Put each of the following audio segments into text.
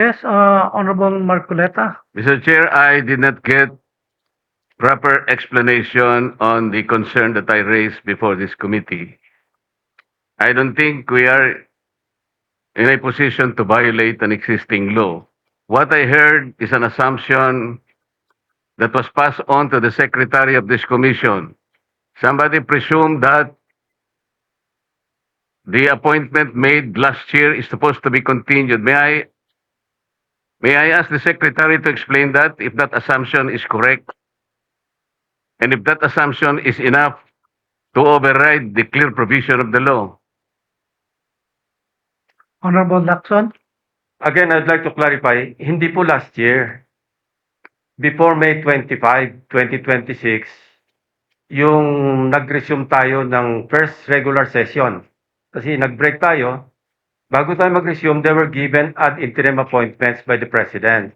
Yes, Honorable Marcoleta. Mr. Chair, I did not get proper explanation on the concern that I raised before this committee. I don't think we are in a position to violate an existing law. What I heard is an assumption that was passed on to the secretary of this commission. Somebody presumed that the appointment made last year is supposed to be continued. May I ask the secretary to explain that if that assumption is correct? And if that assumption is enough to override the clear provision of the law? Honorable Lacson. Again, I'd like to clarify, hindi po last year. Before May 25, 2026, yung nag-resume tayo ng first regular session. Kasi nag-break tayo. Bago tayo mag-resume, they were given ad interim appointments by the President.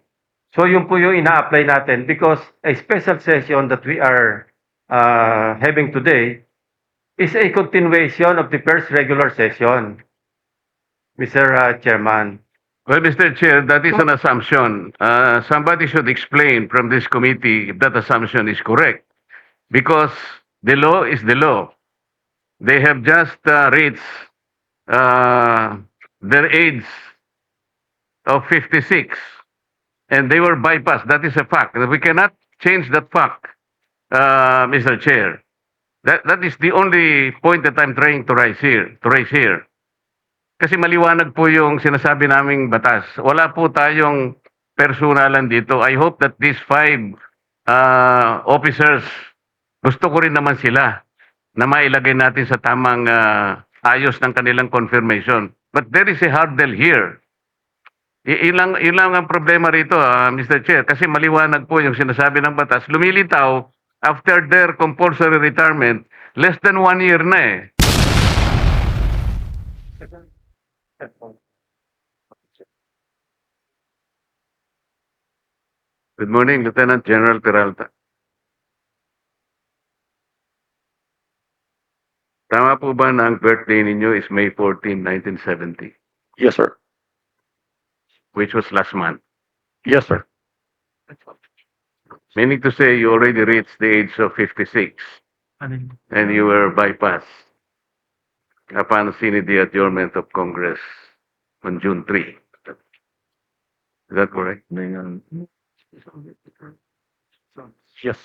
So yun po yung ina-apply natin because a special session that we are having today is a continuation of the first regular session, Mr. Chairman. Well, Mr. Chair, that is an assumption. Somebody should explain from this committee if that assumption is correct. Because the law is the law. They have just reached their age of 56. And they were bypassed. That is a fact. We cannot change that fact, Mr. Chair. That is the only point that I'm trying to raise here. Kasi maliwanag po yung sinasabi naming batas. Wala po tayong personalan dito. I hope that these 5 officers, gusto ko rin naman sila na mailagay natin sa tamang ayos ng kanilang confirmation. But there is a hurdle here. Ilang ang problema rito, Mr. Chair, kasi maliwanag po yung sinasabi ng batas. Lumilitaw, after their compulsory retirement, less than 1 year na eh. Good morning, Lieutenant General Peralta. Tama po ba na ang birthday ninyo is May 14, 1970, Yes, sir. which was last month? Yes, sir. Meaning to say you already reached the age of 56 and you were bypassed upon seeing the adjournment of Congress on June 3. Is that correct? Yes.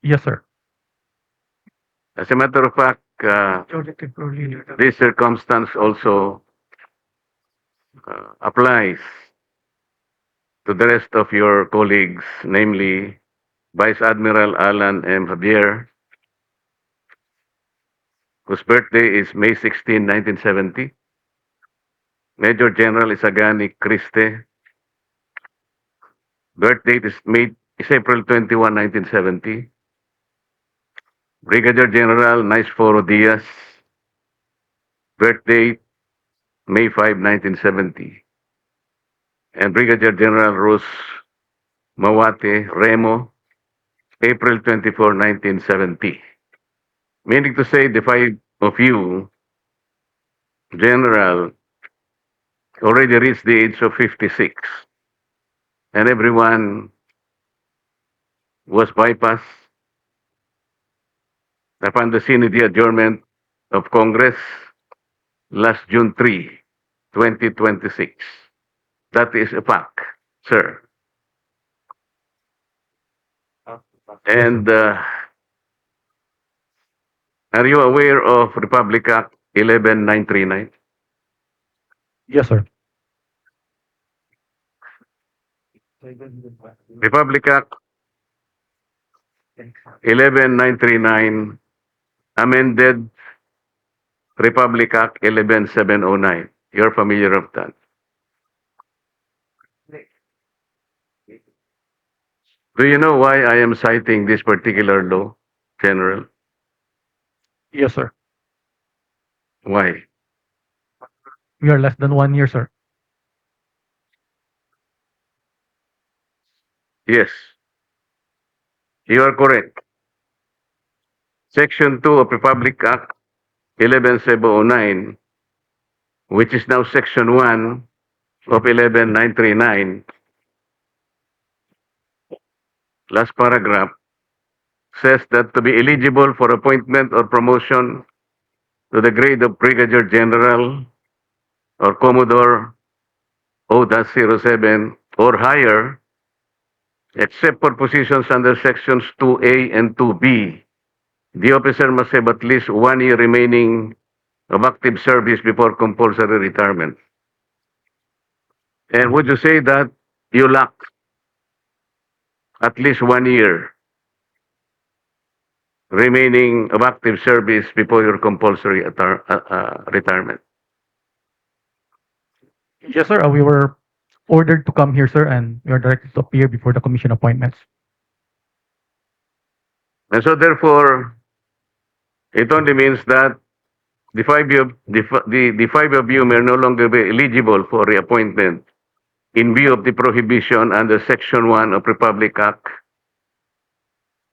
Yes, sir. As a matter of fact, this circumstance also applies to the rest of your colleagues, namely Vice Admiral Alan M. Javier, whose birthday is May 16, 1970. Major General Isagani Criste, birth date is April 21, 1970. Brigadier General Naisforo Diaz, birth date May 5, 1970. And Brigadier General Rus Mawate Remo, April 24, 1970. Meaning to say, the 5 of you, General, already reached the age of 56. And everyone was bypassed upon the Senate adjournment of Congress last June 3, 2026. That is a fact, sir. And are you aware of Republic Act 11939? Yes, sir. Republic Act 11939 amended Republic Act 11709. You're familiar of that. Do you know why I am citing this particular law, General? Yes, sir. Why? We are less than 1 year, sir. Yes, you are correct. Section 2 of Republic Act 11709, which is now Section 1, of 11939, last paragraph, says that to be eligible for appointment or promotion to the grade of Brigadier General or Commodore O-07 or higher, except for positions under sections 2A and 2B, the officer must have at least 1 year remaining of active service before compulsory retirement. And would you say that you lack at least 1 year remaining of active service before your compulsory retirement? Yes, sir. We were ordered to come here, sir, and we are directed to appear before the commission appointments. And so therefore, it only means that the five of you may no longer be eligible for reappointment in view of the prohibition under Section 1 of Republic Act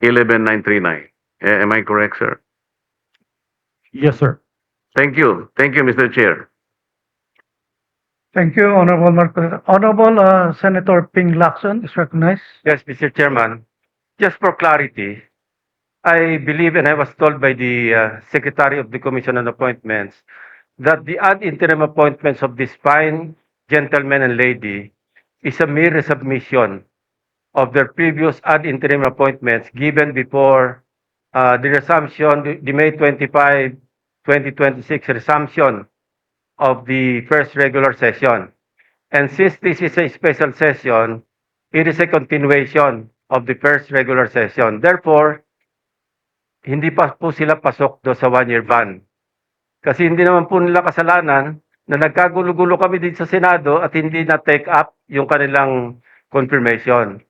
11939. Am I correct, sir? Yes, sir. Thank you. Thank you, Mr. Chair. Thank you, Honorable Marcoleta. Honorable Senator Ping Lacson is recognized. Yes, Mr. Chairman. Just for clarity, I believe and I was told by the Secretary of the Commission on Appointments that the ad interim appointments of this fine gentleman and lady is a mere resubmission of their previous ad interim appointments given before the resumption, the May 25, 2026 resumption of the first regular session. And since this is a special session, it is a continuation of the first regular session. Therefore, hindi pa po sila pasok do sa 1-year ban. Kasi hindi naman po nila kasalanan na nagkagulo-gulo kami din sa Senado at hindi na take up yung kanilang confirmation.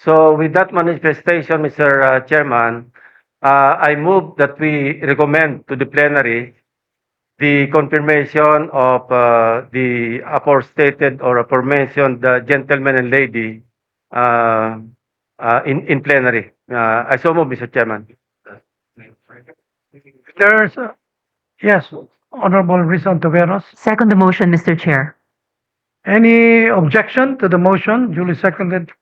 So with that manifestation, Mr. Chairman, I move that we recommend to the plenary the confirmation of the aforestated or aforementioned gentleman and lady in plenary. I so move, Mr. Chairman. There's, yes, Honorable Rizon Taveros. Second the motion, Mr. Chair. Any objection to the motion duly seconded?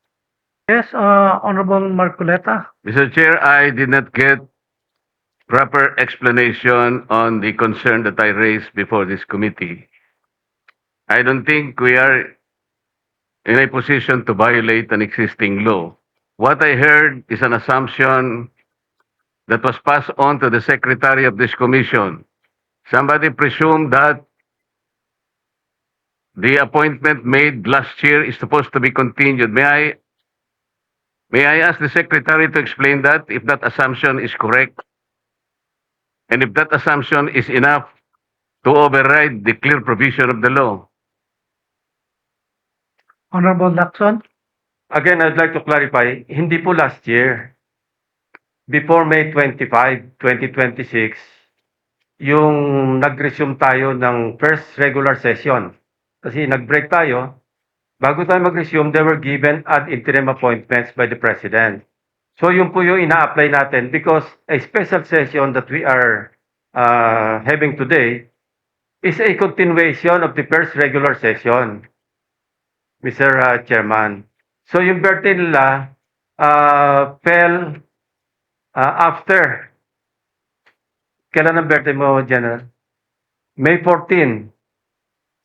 Yes, Honorable Marcoleta. Mr. Chair, I did not get proper explanation on the concern that I raised before this committee. I don't think we are in a position to violate an existing law. What I heard is an assumption that was passed on to the secretary of this commission. Somebody presumed that the appointment made last year is supposed to be continued. May I ask the secretary to explain that, if that assumption is correct? And if that assumption is enough to override the clear provision of the law? Honorable Lacson. Again, I'd like to clarify, hindi po last year. Before May 25, 2026, yung nag-resume tayo ng first regular session. Kasi nag-break tayo. Bago tayo mag-resume, they were given ad interim appointments by the President. So yun po yung ina-apply natin because a special session that we are having today is a continuation of the first regular session, Mr. Chairman. So yung birthday nila fell after. Kailan ang birthday mo, General? May 14.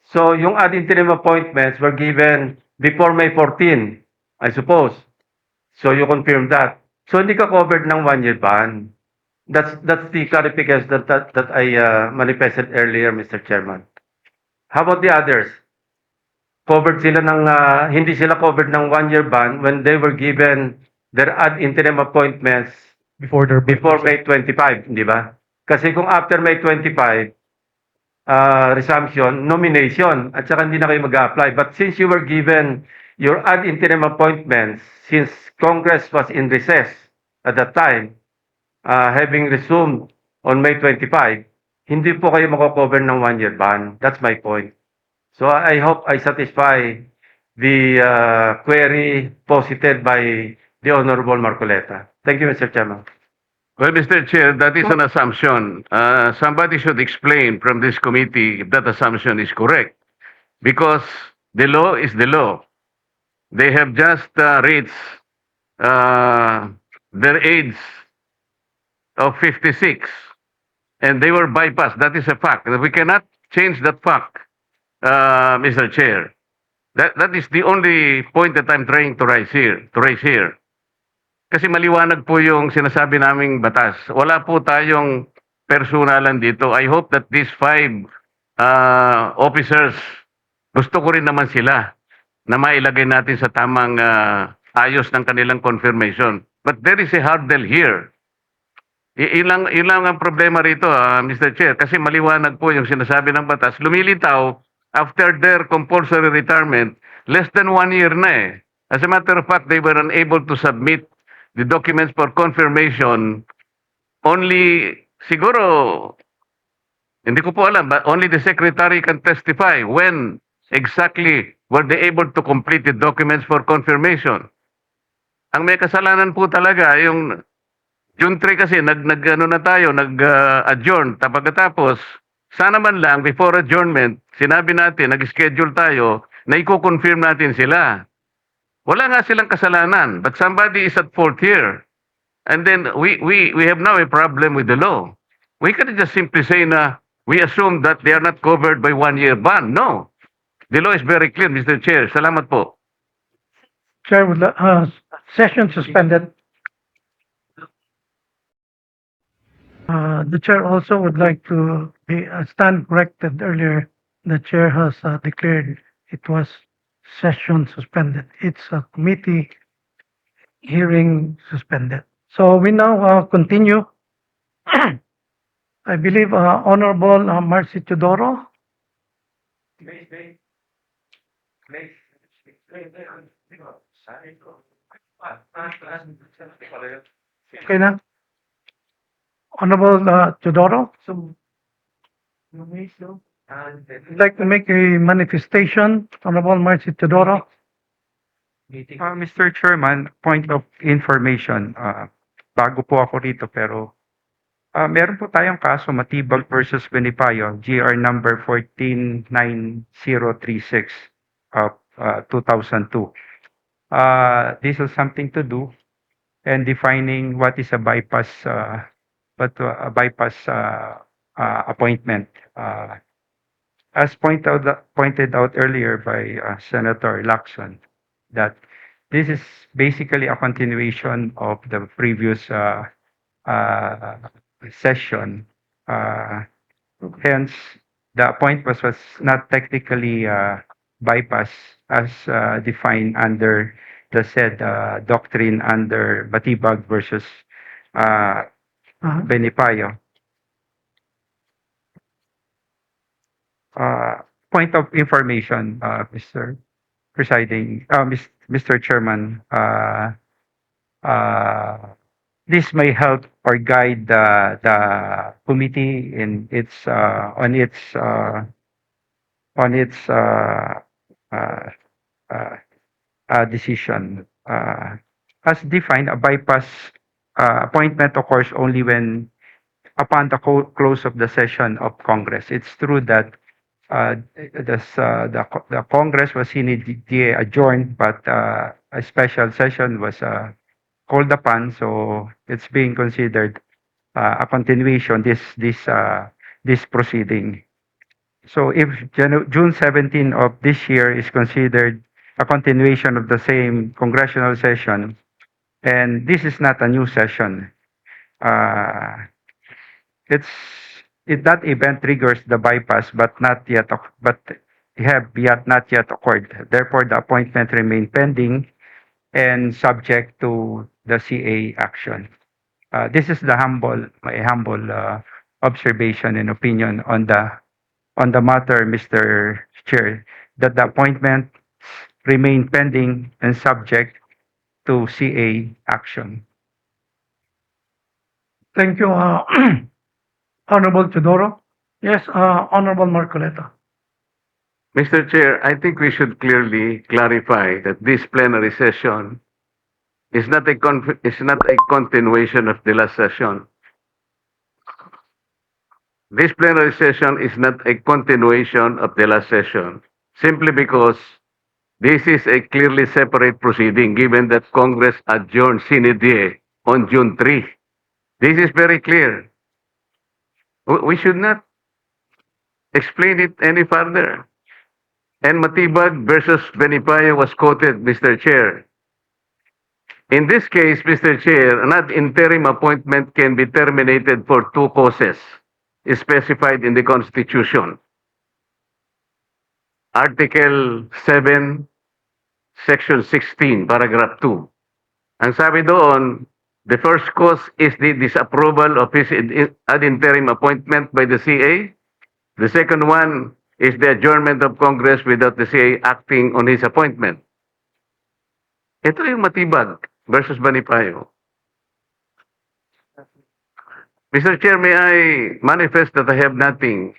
So yung ad interim appointments were given before May 14, I suppose. So you confirm that. So hindi ka covered ng 1-year ban. That's the clarification that I manifested earlier, Mr. Chairman. How about the others? Covered sila ng hindi sila covered ng 1-year ban when they were given their ad interim appointments Before May 25, di ba? Kasi kung after May 25, resumption, nomination, at saka hindi na kayo mag-apply. But since you were given your ad interim appointments, since Congress was in recess at that time, having resumed on May 25, hindi po kayo mako-cover ng 1-year ban. That's my point. So I hope I satisfy the query posited by the Honorable Marcoleta. Thank you, Mr. Chairman. Well, Mr. Chair, that is an assumption. Somebody should explain from this committee if that assumption is correct. Because The law is the law. They have just reached their age of 56 and they were bypassed. That is a fact. We cannot change that fact, Mr. Chair. That is the only point that I'm trying to raise here. Kasi maliwanag po yung sinasabi naming batas. Wala po tayong personalan dito. I hope that these 5 officers, gusto ko rin naman sila na mailagay natin sa tamang ayos ng kanilang confirmation. But there is a hurdle here. Yun lang ang problema rito, Mr. Chair, kasi maliwanag po yung sinasabi ng batas. Lumilitaw, after their compulsory retirement, less than 1 year na eh. As a matter of fact, they were unable to submit the documents for confirmation. Only, siguro, hindi ko po alam, but only the secretary can testify when exactly were they able to complete the documents for confirmation. Ang may kasalanan po talaga, yung June 3 kasi, nag-adjourn. Pagkatapos, sana man lang, before adjournment, sinabi natin, nag-schedule tayo, na i-confirm natin sila. Wala nga silang kasalanan, but somebody is at fault here. And then, we have now a problem with the law. We cannot just simply say na, we assume that they are not covered by 1-year ban. No. The law is very clear, Mr. Chair. Salamat po. Chair, session suspended. The chair also would like to stand corrected earlier. The chair has declared it was session suspended. It's a committee hearing suspended. So we now continue. I believe Honorable Marcy Teodoro. Okay na? Honorable Teodoro, I'd like to make a manifestation. Honorable Marcy Teodoro. Mr. Chairman, point of information. Bago po ako rito pero meron po tayong kaso Matibag versus Benipayo, GR number 149036 of 2002. This has something to do and defining what is a bypass appointment. As pointed out earlier by Senator Lacson, that this is basically a continuation of the previous session. Hence, the appointment was not technically bypass as defined under the said doctrine under Matibag versus Benipayo. Point of information, Mr. Presiding, Mr. Chairman, this may help or guide the committee in its decision. As defined, a bypass appointment occurs only when upon the close of the session of Congress. It's true that the Congress was immediately adjourned, but a special session was called upon, so it's being considered a continuation this proceeding. So if June 17 of this year is considered a continuation of the same congressional session, and this is not a new session, that event triggers the bypass, but not yet occurred. Therefore, the appointment remain pending and subject to the CA action. This is my humble observation and opinion on the matter, Mr. Chair, that the appointment remain pending and subject to CA action. Thank you, Honorable Teodoro. Yes, Honorable Marcoleta. Mr. Chair, I think we should clearly clarify that this plenary session is not a continuation of the last session. This plenary session is not a continuation of the last session, simply because This is a clearly separate proceeding given that Congress adjourned sine die on June 3. This is very clear. We should not explain it any further. And Matibag versus Benipayo was quoted, Mr. Chair. In this case, Mr. Chair, an ad interim appointment can be terminated for two causes specified in the Constitution. Article 7, Section 16, Paragraph 2. Ang sabi doon, the first cause is the disapproval of his ad interim appointment by the CA. The second one is the adjournment of Congress without the CA acting on his appointment. Ito yung Matibag versus Banipayo. Mr. Chair, may I manifest that I have nothing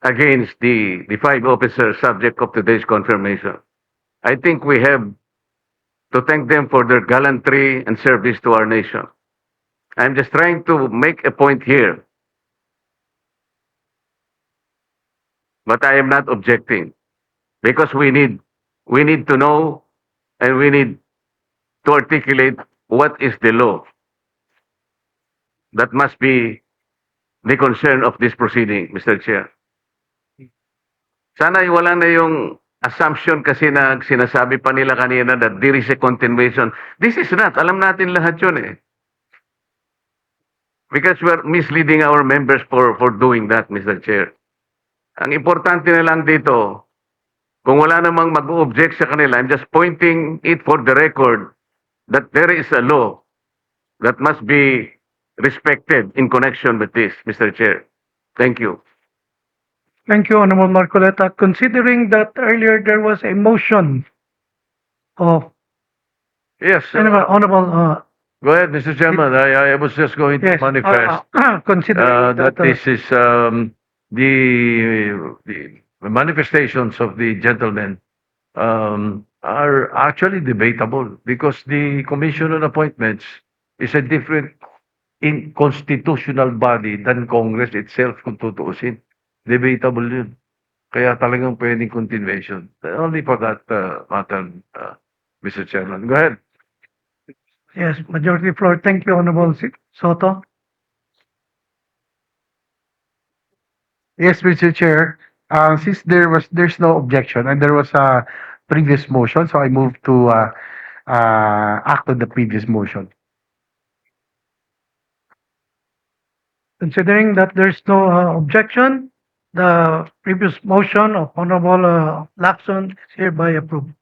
against the five officers subject of today's confirmation. I think we have to thank them for their gallantry and service to our nation. I'm just trying to make a point here. But I am not objecting because we need to know and we need to articulate what is the law. That must be the concern of this proceeding, Mr. Chair. Sana wala na yung assumption kasi na sinasabi pa nila kanina that there is a continuation. This is not. Alam natin lahat yun eh. Because we're misleading our members for doing that, Mr. Chair. Ang importante na lang dito, kung wala namang mag-object sa kanila, I'm just pointing it for the record that there is a law that must be respected in connection with this, Mr. Chair. Thank you. Thank you, Honorable Marcoleta. Considering that earlier there was a motion of Yes, Honorable, go ahead, Mr. Chairman. I was just going to yes, manifest considering that this is the manifestations of the gentlemen are actually debatable because the Commission on Appointments is a different in constitutional body than Congress itself kung tutuusin. Debatable yun. Kaya talagang pwedeng continuation. Only for that matter, Mr. Chairman. Go ahead. yes, majority floor. Thank you, Honorable Soto. Yes, Mr. Chair. Since there's no objection and there was a previous motion, so I move to act on the previous motion. Considering that there's no objection, the previous motion of Honorable Lacson is hereby approved.